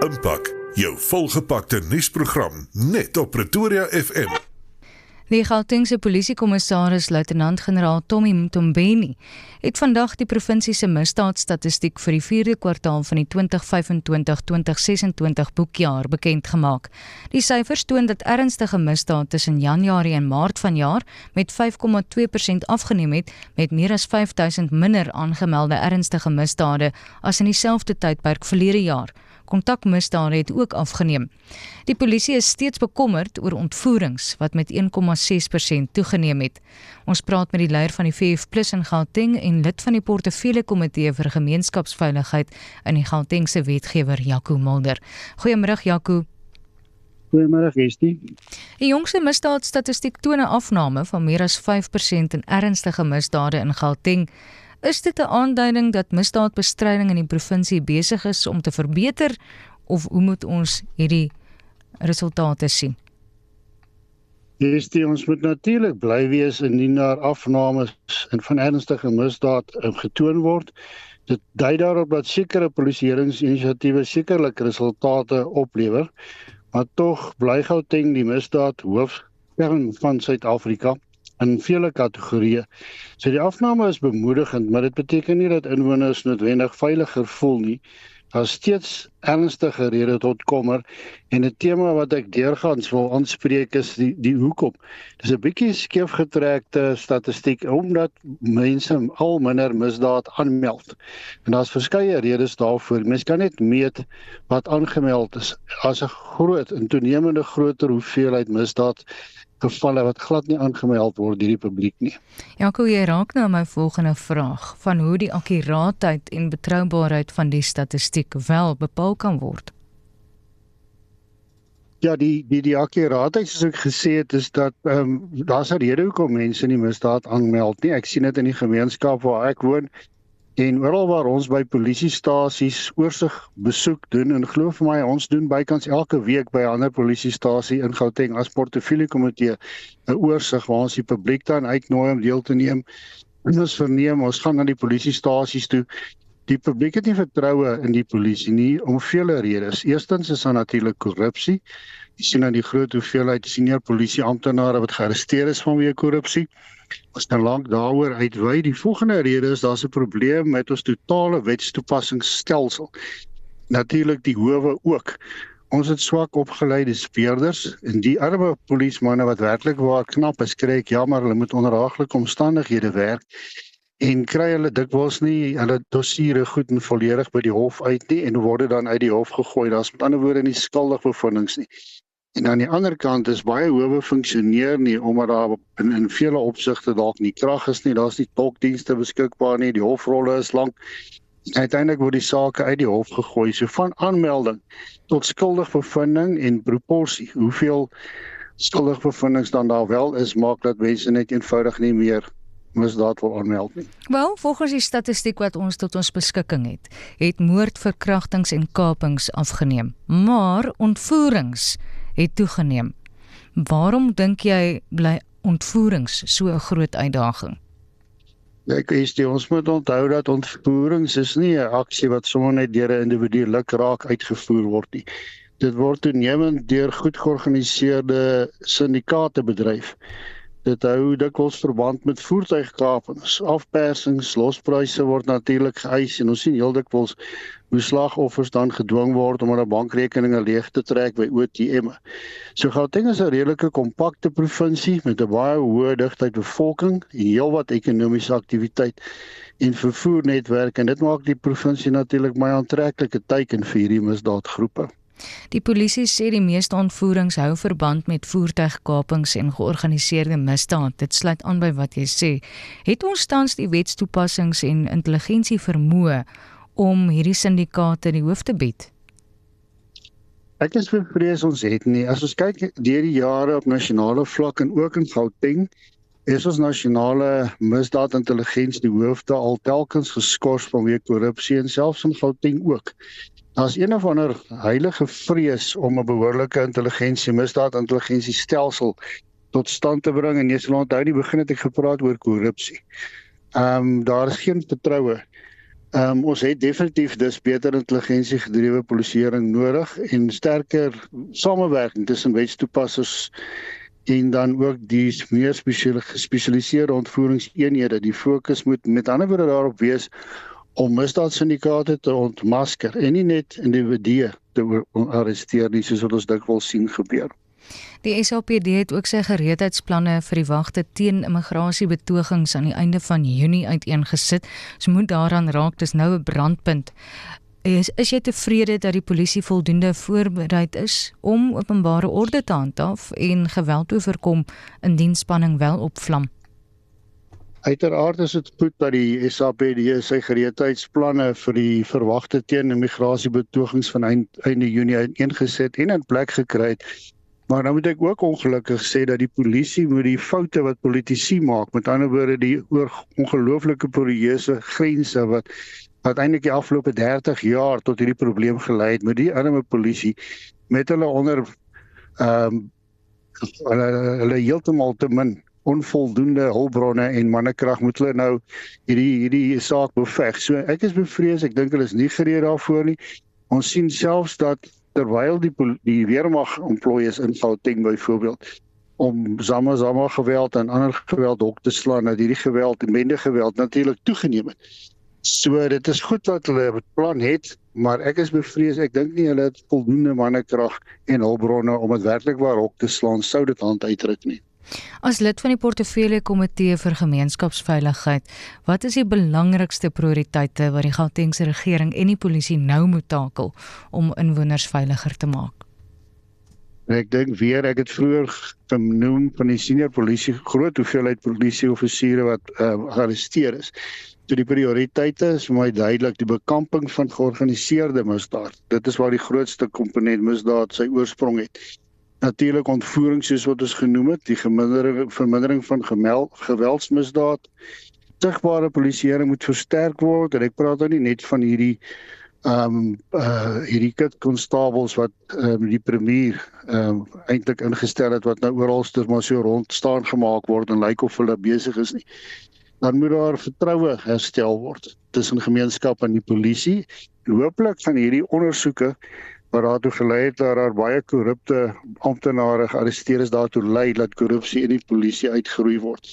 Impak, jou volgepakte nuusprogram net op Pretoria FM. Die Gautengse polisiekommissaris luitenant-generaal Tommy Mtombeni het vandag die provinsie se misdaadstatistiek vir die 4de kwartaal van die 2025-2026 boekjaar bekend gemaak. Die syfers toon dat ernstige misdaad tussen Januarie en Maart vanjaar met 5,2% afgeneem het, met meer as 5000 minder aangemelde ernstige misdade as in dieselfde tydperk verlede jaar. Kontakmisdade het ook afgeneem. Die polisie is steeds bekommerd oor ontvoerings wat met 1,6% toegeneem het. Ons praat met die leier van die VF+ in Gauteng en lid van die portefeuljekomitee vir gemeenskapsveiligheid in die Gautengse wetgewer Jaco Mulder. Goeiemôre Jaco. Goeiemôre Westie. Die jongste misdaadstatistiek toon 'n afname van meer as 5% in ernstige misdade in Gauteng. Is dit 'n aanduiding dat misdaadbestryding in die provinsie besig is om te verbeter, of hoe moet ons hierdie resultate sien? Ons moet natuurlik bly wees indien daar afnames van ernstige misdaad getoon word. Dit dui daarop dat sekere polisieringsinisiatiewe sekerlik resultate oplewer, maar tog bly Gauteng die misdaad hoofkern van Suid-Afrika in vele kategorieë. So die afname is bemoedigend, maar dit beteken nie dat inwoners noodwendig veiliger voel nie. Daar is steeds ernstige rede tot kommer, en 'n tema wat ek deurgaans wil aanspreek is die hoekom. Dis 'n bietjie skeefgetrekte statistiek omdat mense al minder misdaad aanmeld. En daar's verskeie redes daarvoor. Mens kan net meet wat aangemeld is as 'n groot en toenemende groter hoeveelheid misdaad gevalle wat glad nie aangemeld word deur die publiek nie. Jaco, jy raak nou my volgende vraag van hoe die akkuraatheid en betroubaarheid van die statistiek wel bepaal kan word. Ja, die akkuraatheid, soos ek gesê het, is dat daar's 'n rede hoekom mense nie misdaad aanmeld nie. Ek sien dit in die gemeenskap waar ek woon. En oral waar ons by polisiestasies oorsig besoek doen, en glo vir my, ons doen bykans elke week by 'n ander polisiestasie in Gauteng as portefeuljekomitee 'n oorsig waar ons die publiek dan uitnooi om deel te neem. En ons verneem, ons gaan na die polisiestasies toe. Die publiek het nie vertroue in die polisie nie om vele redes. Eerstens is daar natuurlik korrupsie. Jy sien aan die groot hoeveelheid senior polisieamptenare wat gearresteer is vanweë korrupsie. Ons kan lank daaroor uitwy. Die volgende rede is daar's 'n probleem met ons totale wetstoepassingsstelsel. Natuurlik die howe ook. Ons het swak opgeleide speurders, en die arme polismanne wat werklik waar knap is, kry ek jammer, hulle moet onder haaglike omstandighede werk en kry hulle dikwels nie hulle dossiere goed en volledig by die hof uit nie, en word dan uit die hof gegooi. Daar's met ander woorde nie skuldig bevindings nie. En aan die ander kant is baie howe funksioneer nie, omdat daar in vele opsigte dalk nie krag is nie, daar's nie tolkdienste beskikbaar nie, die hofrolle is lank. Uiteindelik word die sake uit die hof gegooi. So van aanmelding tot skuldig bevinding en proporsie, hoeveel skuldig bevindings dan daar wel is, maak dat mense net eenvoudig nie meer misdaad wil aanmeld nie. Wel, volgens die statistiek wat ons tot ons beskikking het moord, verkrachtings en kapings afgeneem, maar ontvoerings het toegeneem. Waarom dink jy bly ontvoerings so 'n groot uitdaging? Ons moet onthou dat ontvoerings is nie 'n aksie wat sommer net deur 'n individu lukraak uitgevoer word nie. Dit word toenemend deur goed georganiseerde syndikaate bedryf. Dit hou dikwels verband met voertuigkapings, afpersings, lospryse word natuurlik geëis, en ons sien heel dikwels hoe slagoffers dan gedwing word om hulle bankrekeninge leeg te trek by ATM'e. So Gauteng is 'n redelike kompakte provinsie met 'n baie hoë digtheid bevolking en heelwat ekonomiese aktiwiteit en vervoernetwerk, en dit maak die provinsie natuurlik baie aantreklike teiken vir hierdie misdaadgroepe. Die polisie sê die meeste ontvoerings hou verband met voertuigkapings en georganiseerde misdaad. Dit sluit aan by wat jy sê. Het ons tans die wetstoepassings en intelligensie vermoë om hierdie syndikaate die hoof te bied? Ek is bevrees ons het nie. As ons kyk deur die jare op nasionale vlak en ook in Gauteng, is ons nasionale misdaadintelligensie die hoofde al telkens geskort vanweë korrupsie, en selfs in Gauteng ook. Daar's een of ander heilige vrees om 'n behoorlike misdaadintelligensiestelsel tot stand te bring, en jy sal onthou, die begin het ek gepraat oor korrupsie. Daar is geen vertroue Ons het definitief dus beter intelligensiegedrewe polisieering nodig en sterker samewerking tussen wetstoepassers en dan ook die meer gespesialiseerde ontvoeringseenhede. Die fokus moet met ander woorde daarop wees om misdaadsyndikaate te ontmasker en nie net individue te arresteer nie, soos wat ons dikwels sien gebeur. Die SAPD het ook sy gereedheidsplanne vir die wagte teen immigrasiebetogings aan die einde van Junie uiteengesit. So moet daaraan raak, dis nou 'n brandpunt. Is jy tevrede dat die polisie voldoende voorbereid is om openbare orde te handhaaf en geweld te voorkom indien spanning wel opvlam? Uiteraard is dit goed dat die SAPD sy gereedheidsplanne vir die verwagte teen immigrasiebetogings van einde Junie uiteengesit en in plek gekry het. Maar nou moet ek ook ongelukkig sê dat die polisie moet die foute wat politici maak, met ander woorde die ongelooflike porieuse grense wat eintlik die afgelope 30 jaar tot hierdie probleem gelei het, met die arme polisie met hulle hulle heeltemal te min onvoldoende hulpbronne en mannekrag moet hulle nou hierdie saak beveg. So ek is bevrees, ek dink hulle is nie gereed daarvoor nie. Ons sien selfs dat terwyl die weermag ontplooi is in Gauteng byvoorbeeld om Zama geweld en ander geweld op te slaan, dat hierdie geweld, bende geweld natuurlik toegeneem het. So dit is goed dat hulle 'n plan het, maar ek is bevrees, ek dink nie hulle het voldoende mannekrag en hulpbronne om dit werklik waar op te slaan, sou dit hand uitdruk nie. As lid van die portefeulje komitee vir gemeenskapsveiligheid, wat is die belangrikste prioriteite wat die Gautengse regering en die polisie nou moet takel om inwoners veiliger te maak? Ek dink weer, ek het vroeër genoem van die senior polisie, groot hoeveelheid polisieoffisiere wat gearresteer is. So die prioriteite is vir my duidelik die bekamping van georganiseerde misdaad. Dit is waar die grootste komponent misdaad sy oorsprong het. Natuurlik ontvoering soos wat ons genoem het, die vermindering van geweldsmisdaad. Sigbare polisieering moet versterk word en ek praat nou nie net van hierdie konstabels wat die premier eintlik ingestel het wat nou oralste maar so rond staan gemaak word en lyk of hulle besig is nie. Dan moet daar vertroue herstel word tussen gemeenskap en die polisie. Hooplik gaan hierdie ondersoeke wat daartoe gelei het dat daar baie korrupte amptenare gearresteer is, daartoe lei dat korrupsie in die polisie uitgeroei word.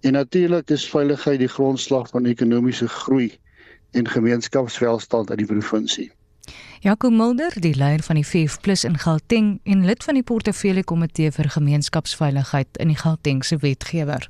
En natuurlik is veiligheid die grondslag van ekonomiese groei en gemeenskapswelstand in die provinsie. Jaco Mulder, die leier van die VF+ in Gauteng en lid van die portefeulje komitee vir gemeenskapsveiligheid in die Gautengse wetgewer.